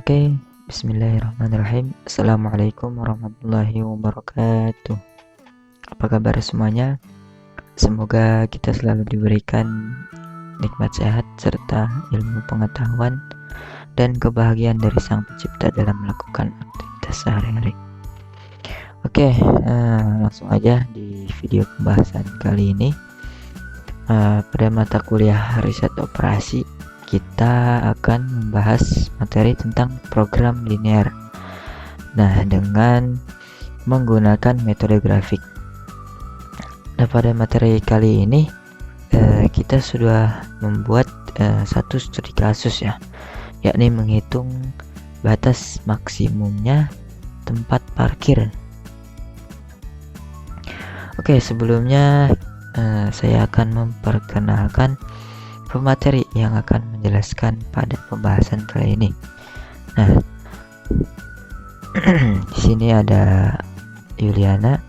Oke, bismillahirrahmanirrahim. Assalamualaikum warahmatullahi wabarakatuh. Apa kabar semuanya? Semoga kita selalu diberikan nikmat sehat serta ilmu pengetahuan dan kebahagiaan dari Sang Pencipta dalam melakukan aktivitas sehari-hari. Oke, langsung aja di video pembahasan kali ini. Pada mata kuliah riset operasi, kita akan membahas materi tentang program linear. Nah, dengan menggunakan metode grafik. Nah, pada materi kali ini kita sudah membuat satu studi kasus ya, yakni menghitung batas maksimumnya tempat parkir. Oke, sebelumnya saya akan memperkenalkan pemateri yang akan menjelaskan pada pembahasan kali ini. Nah, di sini ada Yuliana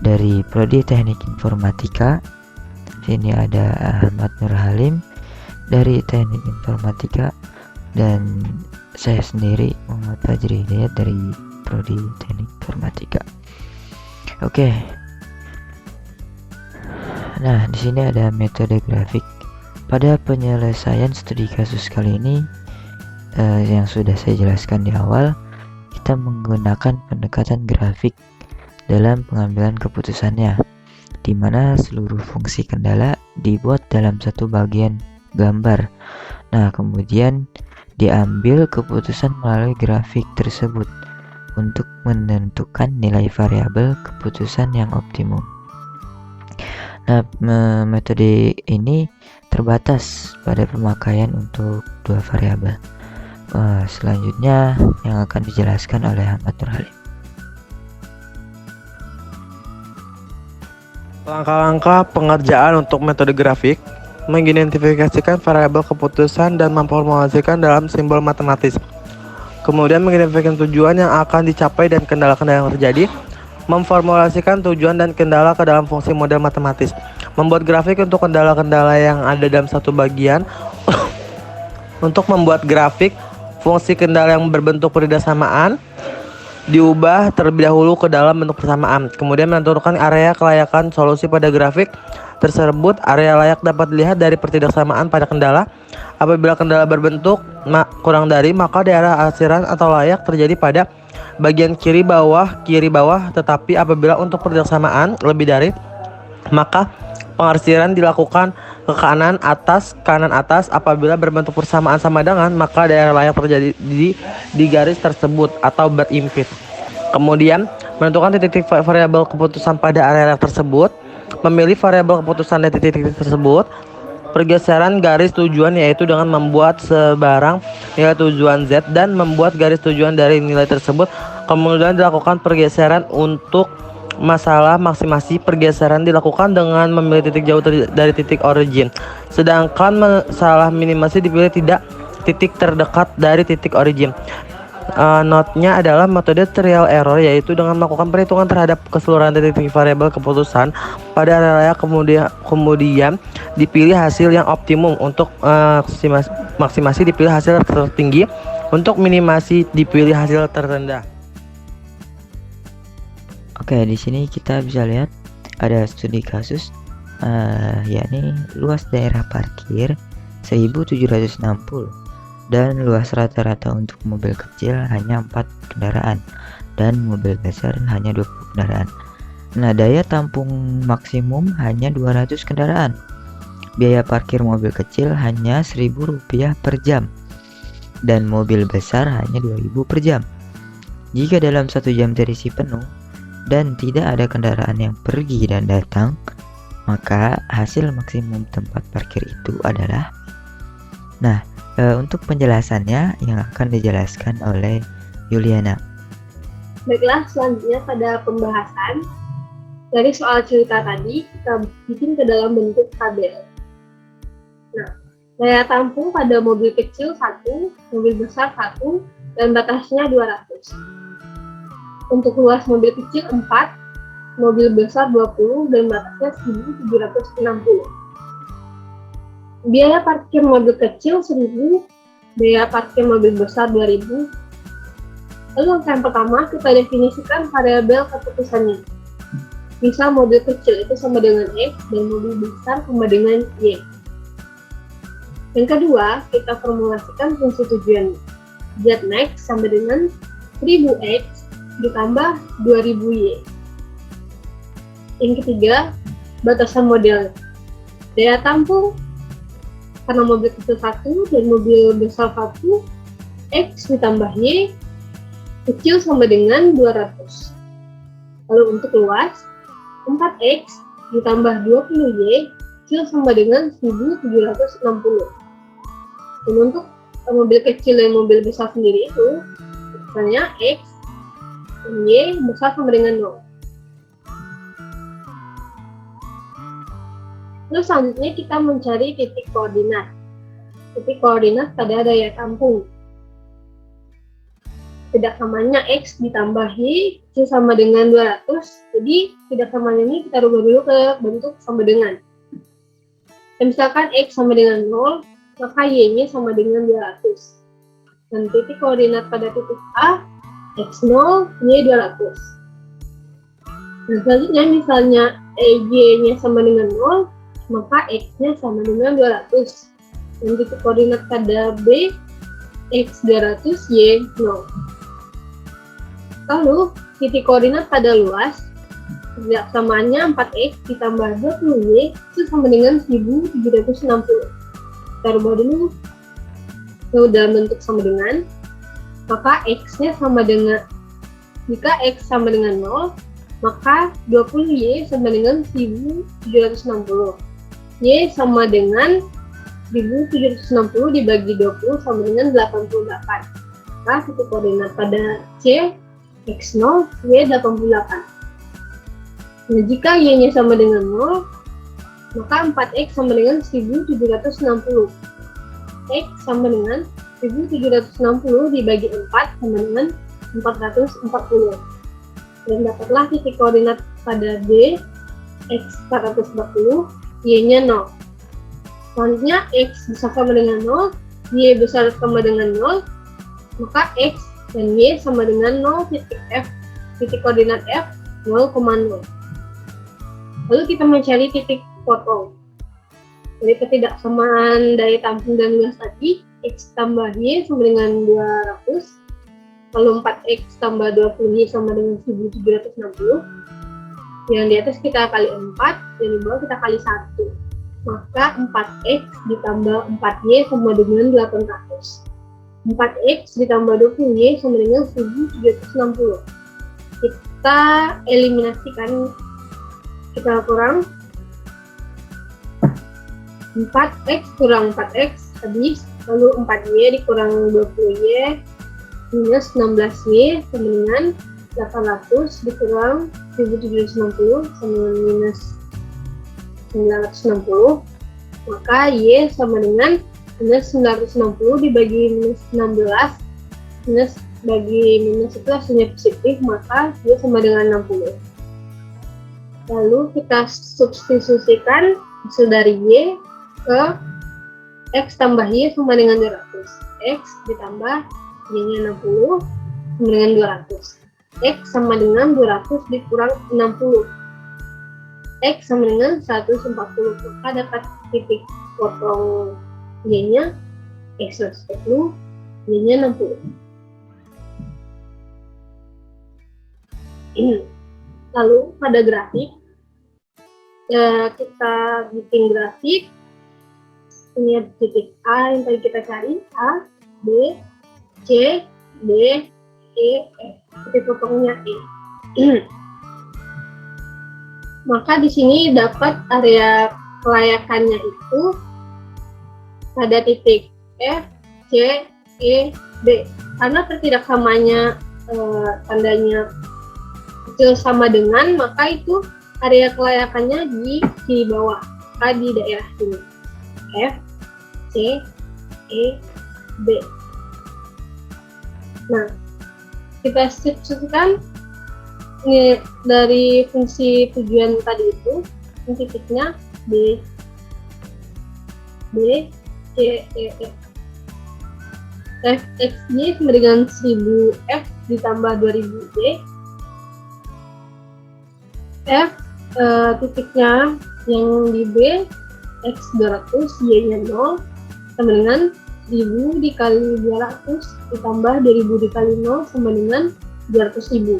dari Prodi Teknik Informatika. Di sini ada Ahmad Nur Halim dari Teknik Informatika, dan saya sendiri Muhammad Fajri Hidayat dari Prodi Teknik Informatika. Oke. Nah, di sini ada metode grafik. Pada penyelesaian studi kasus kali ini yang sudah saya jelaskan di awal, kita menggunakan pendekatan grafik dalam pengambilan keputusannya, di mana seluruh fungsi kendala dibuat dalam satu bagian gambar. Nah, kemudian diambil keputusan melalui grafik tersebut untuk menentukan nilai variabel keputusan yang optimum. Nah, metode ini terbatas pada pemakaian untuk dua variabel. Selanjutnya yang akan dijelaskan oleh Ahmad Nur Halim. Langkah-langkah pengerjaan untuk metode grafik: mengidentifikasikan variabel keputusan dan memformulasikan dalam simbol matematis. Kemudian mengidentifikasikan tujuan yang akan dicapai dan kendala-kendala yang terjadi. Memformulasikan tujuan dan kendala ke dalam fungsi model matematis. Membuat grafik untuk kendala-kendala yang ada dalam satu bagian. Untuk membuat grafik, fungsi kendala yang berbentuk persamaan diubah terlebih dahulu ke dalam bentuk persamaan. Kemudian menentukan area kelayakan solusi pada grafik tersebut. Area layak dapat dilihat dari pertidaksamaan pada kendala. Apabila kendala berbentuk kurang dari, maka daerah arsiran atau layak terjadi pada bagian kiri bawah, tetapi apabila untuk pertidaksamaan lebih dari, maka pengarsiran dilakukan ke kanan atas. Apabila berbentuk persamaan sama dengan, maka daerah layak terjadi di garis tersebut atau berimpit. Kemudian menentukan titik-titik variabel keputusan pada area tersebut. Memilih variabel keputusan dari titik-titik tersebut. Pergeseran garis tujuan, yaitu dengan membuat sebarang nilai tujuan Z dan membuat garis tujuan dari nilai tersebut. Kemudian dilakukan pergeseran untuk masalah maksimasi. Pergeseran dilakukan dengan memilih titik jauh dari titik origin, sedangkan masalah minimasi dipilih tidak titik terdekat dari titik origin. Notnya adalah metode trial error, yaitu dengan melakukan perhitungan terhadap keseluruhan titik variabel keputusan pada area kemudian dipilih hasil yang optimum. Untuk maksimasi dipilih hasil tertinggi, untuk minimasi dipilih hasil terendah. Oke, di sini kita bisa lihat ada studi kasus, yakni luas daerah parkir 1760 dan luas rata-rata untuk mobil kecil hanya 4 kendaraan dan mobil besar hanya 20 kendaraan. Nah, daya tampung maksimum hanya 200 kendaraan. Biaya parkir mobil kecil hanya Rp1.000 per jam dan mobil besar hanya Rp2.000 per jam. Jika dalam 1 jam terisi penuh dan tidak ada kendaraan yang pergi dan datang, maka hasil maksimum tempat parkir itu adalah. Nah, untuk penjelasannya yang akan dijelaskan oleh Yuliana. Baiklah, selanjutnya pada pembahasan dari soal cerita tadi, kita bikin ke dalam bentuk tabel. Nah, daya tampung pada mobil kecil 1, mobil besar 1, dan batasnya 200. Untuk luas mobil kecil 4, mobil besar 20, dan batasnya 1760. Biaya parkir mobil kecil 1.000, Biaya parkir mobil besar 2.000. Lalu langkah yang pertama, kita definisikan variabel keputusannya. Misal mobil kecil itu sama dengan X dan mobil besar sama dengan Y. Yang kedua, kita formulasikan fungsi tujuan. Zmax sama dengan 1000X ditambah 2000Y. Yang ketiga, batasan model. Daya tampung karena mobil kecil 1 dan mobil besar 1, X ditambah Y kecil sama dengan 200. Lalu untuk luas, 4X ditambah 20Y kecil sama dengan 1760. Dan untuk mobil kecil dan mobil besar sendiri itu, misalnya X dan Y besar sama dengan 0. Lalu selanjutnya kita mencari titik koordinat. Titik koordinat pada daya tampung. Tidak samanya X ditambah Y kecil sama dengan 200. Jadi tidak samanya ini kita rubah dulu ke bentuk sama dengan. Dan misalkan X sama dengan 0, maka Y-nya sama dengan 200. Dan titik koordinat pada titik A, X0, Y 200. Nah, selanjutnya misalnya Y-nya sama dengan 0, maka X-nya sama dengan 200. Dan titik koordinat pada B, X 200, Y 0. Lalu, titik koordinat pada luas, tidak samanya 4X ditambah 20Y itu sama dengan 1760. Kita rubah dulu dalam bentuk sama dengan, maka X-nya sama dengan, jika X sama dengan 0, maka 20Y sama dengan 1760. Y sama dengan 1760 dibagi 20 sama dengan 88. Maka titik koordinat pada C, X0, Y 88. Nah, jika Y-nya sama dengan 0, maka 4X sama dengan 1760. X sama dengan 1760 dibagi 4 sama dengan 440. Dan dapatlah titik koordinat pada D, X 440, Y-nya 0. Selanjutnya, X besar sama dengan 0, Y besar sama dengan 0, maka X dan Y sama dengan 0 titik F, titik koordinat F 0,0. Lalu kita mencari titik potong. Dari ketidaksamaan daya tampung dan luas tadi, X tambah Y sama dengan 200, lalu 4X tambah 20Y sama dengan 1760. Yang di atas kita kali 4, yang di bawah kita kali 1. Maka 4X ditambah 4Y sama dengan 800. 4X ditambah 20Y sama dengan 1760. Kita eliminasikan, kita kurang 4X kurang 4X habis, lalu 4Y dikurang 20Y minus 16Y sama dengan 800 dikurang 1760 sama dengan minus 960, maka Y sama dengan minus 960 dibagi minus 16, minus bagi minus itu hasilnya positif, maka Y sama dengan 60. Lalu kita substitusikan hasil dari Y ke X tambah Y sama dengan 200. X ditambah Y-nya 60 sama dengan 200. X sama dengan 200 dikurang 60. X sama dengan 140, maka dapat titik potong Y-nya X 140, Y-nya 60. Lalu pada grafik, kita bikin grafik. Ini titik A yang tadi kita cari, A, B, C, D, E, F. Titik potongnya E. Maka di sini dapat area kelayakannya itu pada titik F, C, E, B. Karena ketidaksamanya tandanya kecil sama dengan, maka itu area kelayakannya di bawah, maka di daerah sini. F, C, E, B. Nah, kita substitusikan ini dari fungsi tujuan tadi itu, titiknya B, C, E, F. Fxy sama dengan 1000F ditambah 20Y. F titiknya yang di B, X 200, Y-nya 0, sama dengan 1000 dikali 200 ditambah 2000 dikali 0 sama dengan 200.000.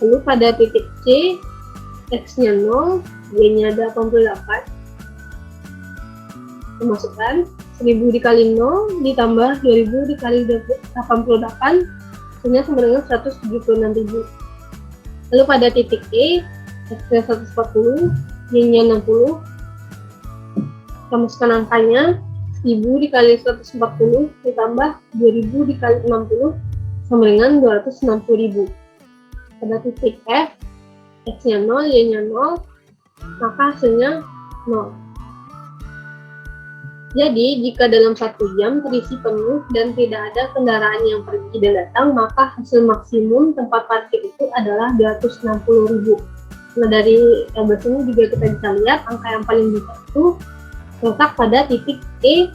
Lalu pada titik C, X-nya 0, Y-nya 88. Memasukkan 1000 dikali 0 ditambah 2000 dikali 88, hasilnya sama dengan 176.000. Lalu pada titik E, X-nya 140, Y-nya 60. Kita masukkan angkanya, 1000 dikali 140 ditambah 2000 dikali 60 sama dengan 260.000. Pada titik F, X-nya 0, Y-nya 0, maka hasilnya 0. Jadi, jika dalam 1 jam terisi penuh dan tidak ada kendaraan yang pergi dan datang, maka hasil maksimum tempat parkir itu adalah 260.000. Nah, dari tabel ini juga kita bisa lihat angka yang paling besar itu terletak pada titik E,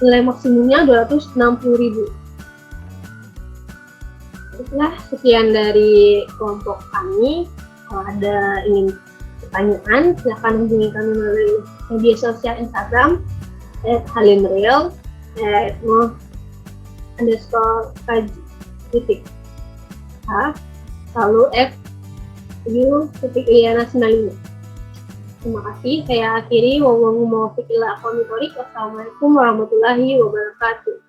nilai maksimumnya 260.000. Itulah sekian dari kelompok kami. Kalau ada ingin pertanyaan, silahkan hubungi kami melalui media sosial Instagram @halimreal, @mo_kaj_h, lalu f_liana95. Terima kasih. Saya akhiri. Wassalamualaikum warahmatullahi wabarakatuh.